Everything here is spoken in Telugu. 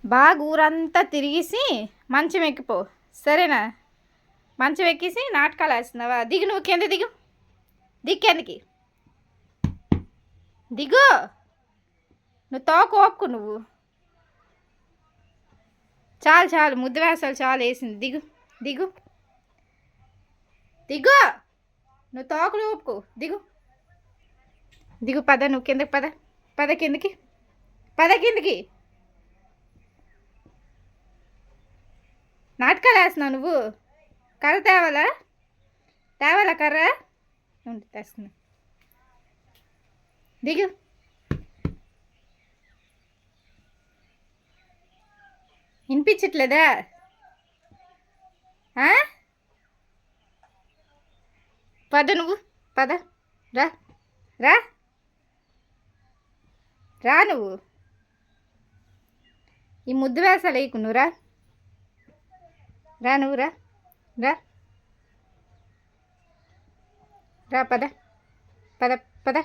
బాగా ఊరంతా తిరిగేసి మంచం ఎక్కిపో, సరేనా? మంచం ఎక్కేసి నాటకాలు వేస్తున్నావా? దిగు, నువ్వు కింద దిగు, కిందకి దిగు. నువ్వు తోక ఓపుకు, నువ్వు చాలు చాలు, ముద్దు వేసాలు చాలు వేసింది. దిగు దిగు దిగు, నువ్వు తోకలు ఓపుకు, దిగు దిగు. పద, నువ్వు కిందకి పద, పద కిందకి, పద కిందకి. నాటకాలు వేస్తున్నావు నువ్వు. కర్ర తేవాలా? తేవాలా కర్ర? తెస్తున్నా, దిగు. వినిపించట్లేదా? పద నువ్వు, పద, రా రా రా. నువ్వు ఈ ముద్దు వేసాలు వేయకు, నువ్వు రా రా, నువ్వు రా రా రా. పద పద పద.